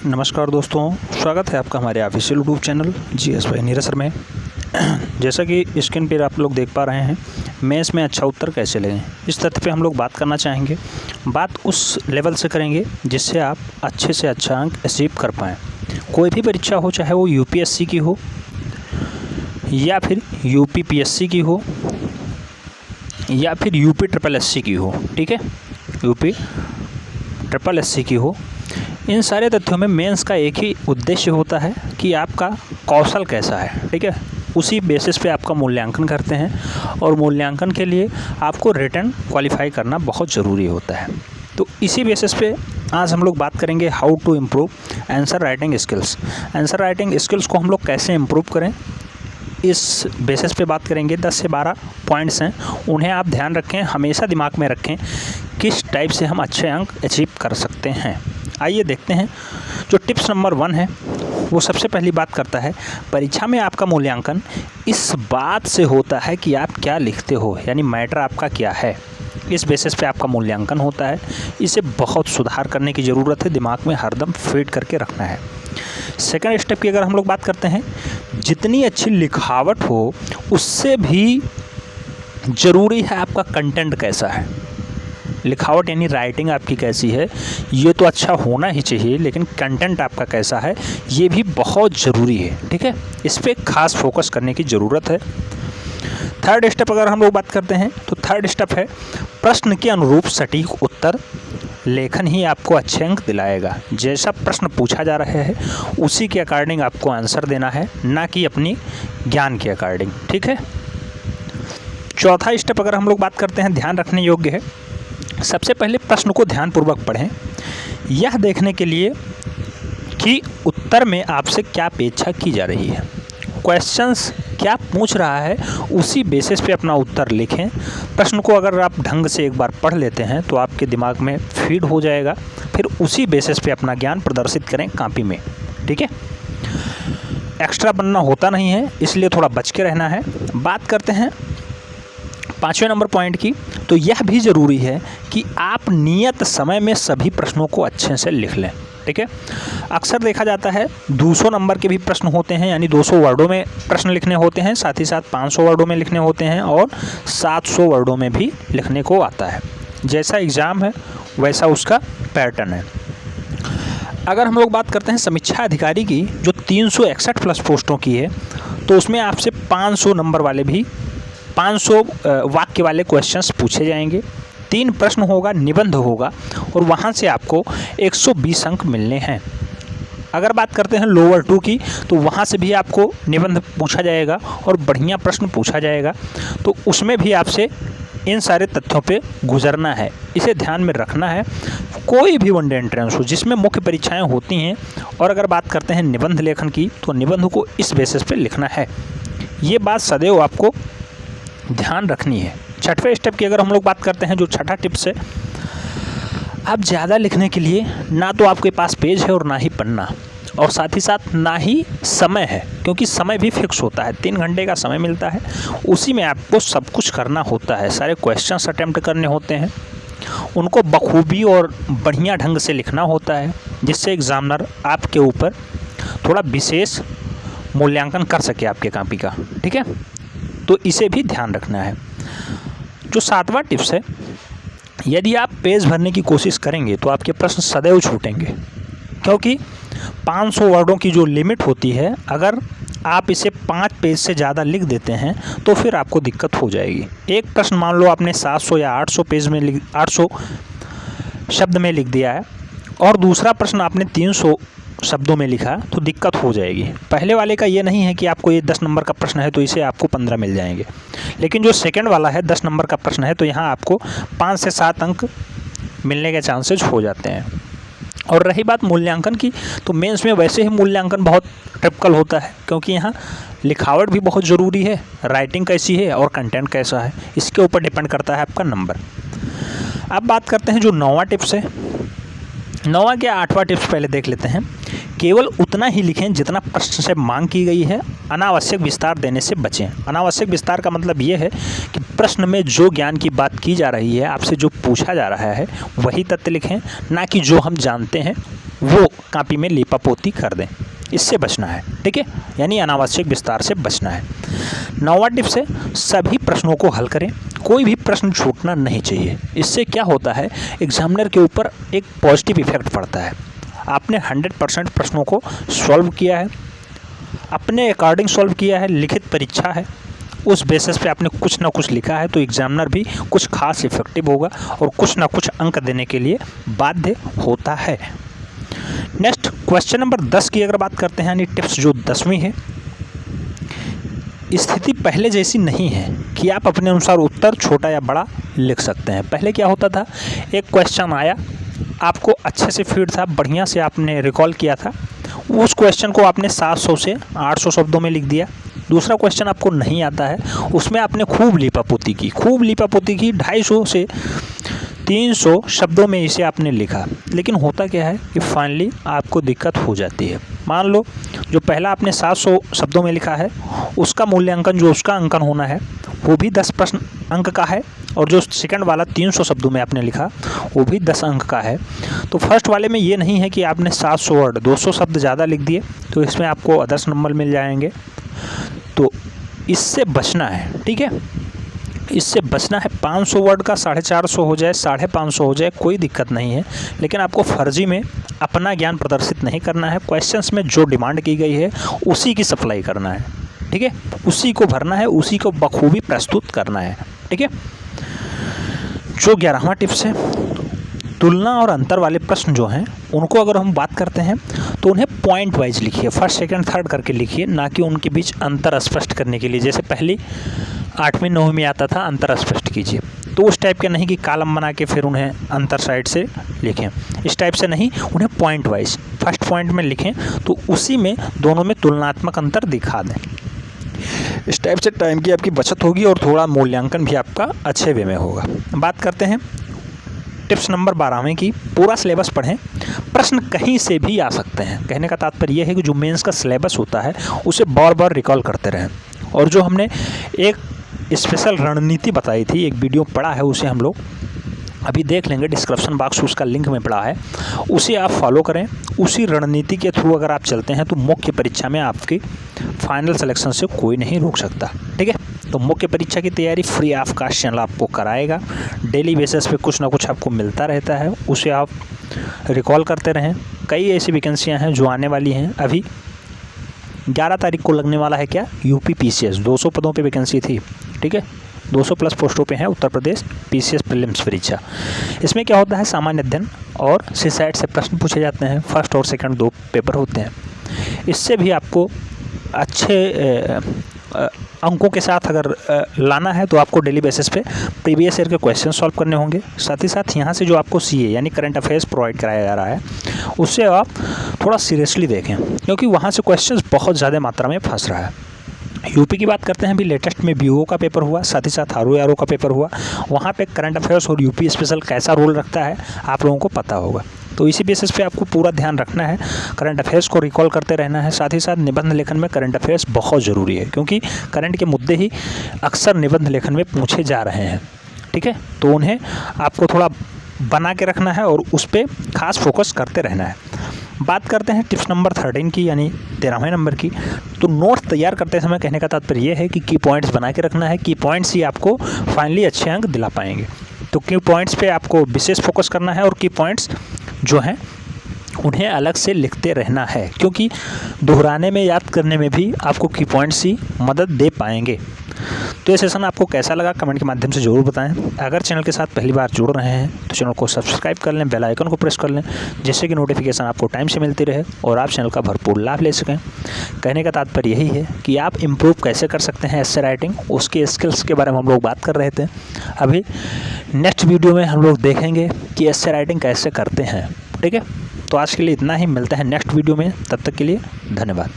नमस्कार दोस्तों, स्वागत है आपका हमारे ऑफिशियल यूट्यूब चैनल जीएस भाई नीरज सर में। जैसा कि स्क्रीन पर आप लोग देख पा रहे हैं, मेंस में अच्छा उत्तर कैसे लें, इस तथ्य पे हम लोग बात करना चाहेंगे। बात उस लेवल से करेंगे जिससे आप अच्छे से अच्छा अंक अचीव कर पाएँ। कोई भी परीक्षा हो, चाहे वो यूपीएससी की हो या फिर यूपीपीएससी की हो या फिर यूपी ट्रिपल एससी की हो, ठीक है, यूपी ट्रिपल एससी की हो, इन सारे तथ्यों में मेंस का एक ही उद्देश्य होता है कि आपका कौशल कैसा है, ठीक है। उसी बेसिस पे आपका मूल्यांकन करते हैं और मूल्यांकन के लिए आपको रिटन क्वालिफाई करना बहुत ज़रूरी होता है। तो इसी बेसिस पे आज हम लोग बात करेंगे how to improve answer writing skills. Answer writing skills को हम लोग कैसे इम्प्रूव करें, इस बेसिस पे बात करेंगे। 10 से 12 पॉइंट्स हैं, उन्हें आप ध्यान रखें, हमेशा दिमाग में रखें किस टाइप से हम अच्छे अंक अचीव कर सकते हैं। आइए देखते हैं। जो टिप्स नंबर 1 है वो सबसे पहली बात करता है, परीक्षा में आपका मूल्यांकन इस बात से होता है कि आप क्या लिखते हो, यानी मैटर आपका क्या है, इस बेसिस पे आपका मूल्यांकन होता है। इसे बहुत सुधार करने की ज़रूरत है, दिमाग में हरदम फीड करके रखना है। सेकंड स्टेप की अगर हम लोग बात करते हैं, जितनी अच्छी लिखावट हो उससे भी ज़रूरी है आपका कंटेंट कैसा है। लिखावट यानी राइटिंग आपकी कैसी है, ये तो अच्छा होना ही चाहिए, लेकिन कंटेंट आपका कैसा है ये भी बहुत ज़रूरी है, ठीक है। इस पर खास फोकस करने की ज़रूरत है। थर्ड स्टेप अगर हम लोग बात करते हैं तो थर्ड स्टेप है, प्रश्न के अनुरूप सटीक उत्तर लेखन ही आपको अच्छे अंक दिलाएगा। जैसा प्रश्न पूछा जा रहा है उसी के अकॉर्डिंग आपको आंसर देना है, ना कि अपनी ज्ञान के अकॉर्डिंग, ठीक है। चौथा स्टेप अगर हम लोग बात करते हैं, ध्यान रखने योग्य है। सबसे पहले प्रश्न को ध्यानपूर्वक पढ़ें, यह देखने के लिए कि उत्तर में आपसे क्या अपेक्षा की जा रही है, क्वेश्चंस क्या पूछ रहा है, उसी बेसिस पे अपना उत्तर लिखें। प्रश्न को अगर आप ढंग से एक बार पढ़ लेते हैं तो आपके दिमाग में फीड हो जाएगा, फिर उसी बेसिस पे अपना ज्ञान प्रदर्शित करें कापी में, ठीक है। एक्स्ट्रा बनना होता नहीं है, इसलिए थोड़ा बच के रहना है। बात करते हैं 5वें नंबर पॉइंट की, तो यह भी ज़रूरी है कि आप नियत समय में सभी प्रश्नों को अच्छे से लिख लें, ठीक है। अक्सर देखा जाता है 200 नंबर के भी प्रश्न होते हैं, यानी 200 वर्डों में प्रश्न लिखने होते हैं, साथ ही साथ 500 वर्डों में लिखने होते हैं और 700 वर्डों में भी लिखने को आता है। जैसा एग्ज़ाम है वैसा उसका पैटर्न है। अगर हम लोग बात करते हैं समीक्षा अधिकारी की, जो 361 प्लस पोस्टों की है, तो उसमें आपसे 500 नंबर वाले भी 500 वाक्य वाले क्वेश्चंस पूछे जाएंगे। 3 प्रश्न होगा, निबंध होगा, और वहाँ से आपको 120 अंक मिलने हैं। अगर बात करते हैं लोअर 2 की, तो वहाँ से भी आपको निबंध पूछा जाएगा और बढ़िया प्रश्न पूछा जाएगा, तो उसमें भी आपसे इन सारे तथ्यों पे गुजरना है, इसे ध्यान में रखना है। कोई भी वनडे एंट्रेंस हो जिसमें मुख्य परीक्षाएं होती हैं, और अगर बात करते हैं निबंध लेखन की, तो निबंध को इस बेसिस पे लिखना है। ये बात सदैव आपको ध्यान रखनी है। 6वें स्टेप की अगर हम लोग बात करते हैं, जो 6ठा टिप्स है, अब ज़्यादा लिखने के लिए ना तो आपके पास पेज है और ना ही पन्ना, और साथ ही साथ ना ही समय है, क्योंकि समय भी फिक्स होता है। 3 घंटे का समय मिलता है, उसी में आपको सब कुछ करना होता है। सारे क्वेश्चंस अटेम्प्ट करने होते हैं, उनको बखूबी और बढ़िया ढंग से लिखना होता है, जिससे एग्जामिनर आपके ऊपर थोड़ा विशेष मूल्यांकन कर सके आपके कॉपी का, ठीक है। तो इसे भी ध्यान रखना है। जो 7वां टिप्स है, यदि आप पेज भरने की कोशिश करेंगे तो आपके प्रश्न सदैव छूटेंगे, क्योंकि 500 वर्डों की जो लिमिट होती है, अगर आप इसे 5 पेज से ज़्यादा लिख देते हैं तो फिर आपको दिक्कत हो जाएगी। एक प्रश्न मान लो आपने 700 या 800 पेज में 800 शब्द में लिख दिया है, और दूसरा प्रश्न आपने 300 शब्दों में लिखा, तो दिक्कत हो जाएगी। पहले वाले का ये नहीं है कि आपको ये 10 नंबर का प्रश्न है तो इसे आपको 15 मिल जाएंगे, लेकिन जो सेकंड वाला है 10 नंबर का प्रश्न है, तो यहाँ आपको 5 से 7 अंक मिलने के चांसेस हो जाते हैं। और रही बात मूल्यांकन की, तो मेंस में वैसे ही मूल्यांकन बहुत टिपिकल होता है, क्योंकि यहाँ लिखावट भी बहुत ज़रूरी है, राइटिंग कैसी है और कंटेंट कैसा है, इसके ऊपर डिपेंड करता है आपका नंबर। अब बात करते हैं जो 9वां टिप्स है। 9वां क्या 8वां टिप्स पहले देख लेते हैं। केवल उतना ही लिखें जितना प्रश्न से मांग की गई है, अनावश्यक विस्तार देने से बचें। अनावश्यक विस्तार का मतलब ये है कि प्रश्न में जो ज्ञान की बात की जा रही है, आपसे जो पूछा जा रहा है वही तथ्य लिखें, ना कि जो हम जानते हैं वो कॉपी में लीपापोती कर दें। इससे बचना है, ठीक है, यानी अनावश्यक विस्तार से बचना है। 9वां टिप्स है, सभी प्रश्नों को हल करें, कोई भी प्रश्न छूटना नहीं चाहिए। इससे क्या होता है, एग्जामिनर के ऊपर एक पॉजिटिव इफेक्ट पड़ता है। आपने 100% प्रश्नों को सॉल्व किया है, अपने अकॉर्डिंग सॉल्व किया है, लिखित परीक्षा है, उस बेसिस पे आपने कुछ ना कुछ लिखा है, तो एग्जामिनर भी कुछ खास इफेक्टिव होगा और कुछ ना कुछ अंक देने के लिए बाध्य होता है। नेक्स्ट क्वेश्चन नंबर 10 की अगर बात करते हैं, यानी टिप्स जो 10वीं है, स्थिति पहले जैसी नहीं है कि आप अपने अनुसार उत्तर छोटा या बड़ा लिख सकते हैं। पहले क्या होता था, एक क्वेश्चन आया, आपको अच्छे से फीड था, बढ़िया से आपने रिकॉल किया था, उस क्वेश्चन को आपने 700 से 800 शब्दों में लिख दिया। दूसरा क्वेश्चन आपको नहीं आता है, उसमें आपने खूब लीपापोती की 250 से 300 शब्दों में इसे आपने लिखा। लेकिन होता क्या है कि फाइनली आपको दिक्कत हो जाती है। मान लो जो पहला आपने 700 शब्दों में लिखा है, उसका मूल्यांकन जो उसका अंकन होना है वो भी 10 प्रश्न अंक का है, और जो सेकंड वाला 300 शब्दों में आपने लिखा वो भी 10 अंक का है। तो फर्स्ट वाले में ये नहीं है कि आपने 700 वर्ड 200 शब्द ज़्यादा लिख दिए तो इसमें आपको 10 नंबर मिल जाएंगे। तो इससे बचना है, ठीक है, इससे बचना है। 500 वर्ड का 450 हो जाए, 550 हो जाए, कोई दिक्कत नहीं है, लेकिन आपको फर्जी में अपना ज्ञान प्रदर्शित नहीं करना है। क्वेश्चंस में जो डिमांड की गई है उसी की सप्लाई करना है, ठीक है, उसी को भरना है, उसी को बखूबी प्रस्तुत करना है, ठीक है। जो 11वां टिप्स है, तुलना और अंतर वाले प्रश्न जो हैं उनको अगर हम बात करते हैं तो उन्हें पॉइंट वाइज लिखिए, फर्स्ट सेकंड थर्ड करके लिखिए, ना कि उनके बीच अंतर स्पष्ट करने के लिए। जैसे पहली 8वीं 9वीं में आता था अंतर स्पष्ट कीजिए, तो उस टाइप के नहीं कि कॉलम बना के फिर उन्हें अंतर साइड से लिखें, इस टाइप से नहीं, उन्हें पॉइंट वाइज फर्स्ट पॉइंट में लिखें तो उसी में दोनों में तुलनात्मक अंतर दिखा दें। इस टाइप से टाइम की आपकी बचत होगी और थोड़ा मूल्यांकन भी आपका अच्छे वे में होगा। बात करते हैं टिप्स नंबर 12वें की, पूरा सिलेबस पढ़ें, प्रश्न कहीं से भी आ सकते हैं। कहने का तात्पर्य यह है कि जो मेंस का सिलेबस होता है उसे बार बार रिकॉल करते रहें। और जो हमने एक स्पेशल रणनीति बताई थी, एक वीडियो पड़ा है, उसे हम लोग अभी देख लेंगे, डिस्क्रिप्शन बॉक्स उसका लिंक में पड़ा है, उसे आप फॉलो करें। उसी रणनीति के थ्रू अगर आप चलते हैं तो मुख्य परीक्षा में आपकी फाइनल सिलेक्शन से कोई नहीं रोक सकता, ठीक है। तो मुख्य परीक्षा की तैयारी फ्री ऑफ कास्ट चैनल आपको कराएगा, डेली बेसिस पे कुछ ना कुछ आपको मिलता रहता है, उसे आप रिकॉल करते रहें। कई ऐसी वैकेंसियाँ हैं जो आने वाली हैं, अभी 11 तारीख को लगने वाला है क्या, यूपी पीसीएस 200 पदों पे वैकेंसी थी, ठीक है, 200 प्लस पोस्टों पे हैं उत्तर प्रदेश पीसीएस प्रीलिम्स परीक्षा। इसमें क्या होता है, सामान्य अध्ययन और सीसैट से प्रश्न पूछे जाते हैं, फर्स्ट और सेकंड 2 पेपर होते हैं। इससे भी आपको अच्छे अंकों के साथ अगर लाना है तो आपको डेली बेसिस पे प्रीवियस ईयर के क्वेश्चन सॉल्व करने होंगे। साथ ही साथ यहाँ से जो आपको सीए यानी करंट अफेयर्स प्रोवाइड कराया जा रहा है उससे आप थोड़ा सीरियसली देखें, क्योंकि वहाँ से क्वेश्चंस बहुत ज़्यादा मात्रा में फंस रहा है। यूपी की बात करते हैं, अभी लेटेस्ट में बीओ का पेपर हुआ, साथ ही साथ आरओ का पेपर हुआ, वहाँ पे करंट अफेयर्स और यूपी स्पेशल कैसा रोल रखता है आप लोगों को पता होगा। तो इसी बेसिस पे आपको पूरा ध्यान रखना है, करंट अफेयर्स को रिकॉल करते रहना है। साथ ही साथ निबंध लेखन में करंट अफेयर्स बहुत ज़रूरी है, क्योंकि करंट के मुद्दे ही अक्सर निबंध लेखन में पूछे जा रहे हैं, ठीक है। तो उन्हें आपको थोड़ा बना के रखना है और उस पर खास फोकस करते रहना है। बात करते हैं टिप्स नंबर 13 की, यानी 13वें नंबर की। तो नोट्स तैयार करते समय कहने का तात्पर्य यह है कि की पॉइंट्स बना के रखना है, की पॉइंट्स ही आपको फाइनली अच्छे अंक दिला पाएंगे। तो की पॉइंट्स पे आपको विशेष फोकस करना है और की पॉइंट्स जो हैं उन्हें अलग से लिखते रहना है, क्योंकि दोहराने में याद करने में भी आपको की पॉइंट्स ही मदद दे पाएंगे। तो ये सेशन आपको कैसा लगा कमेंट के माध्यम से ज़रूर बताएं। अगर चैनल के साथ पहली बार जुड़ रहे हैं तो चैनल को सब्सक्राइब कर लें, बेल आइकन को प्रेस कर लें, जिससे कि नोटिफिकेशन आपको टाइम से मिलती रहे और आप चैनल का भरपूर लाभ ले सकें। कहने का तात्पर्य यही है कि आप इम्प्रूव कैसे कर सकते हैं एस्से राइटिंग, उसके स्किल्स के बारे में हम लोग बात कर रहे थे। अभी नेक्स्ट वीडियो में हम लोग देखेंगे कि एस्से राइटिंग कैसे करते हैं, ठीक है। तो आज के लिए इतना ही, मिलते हैं नेक्स्ट वीडियो में, तब तक के लिए धन्यवाद।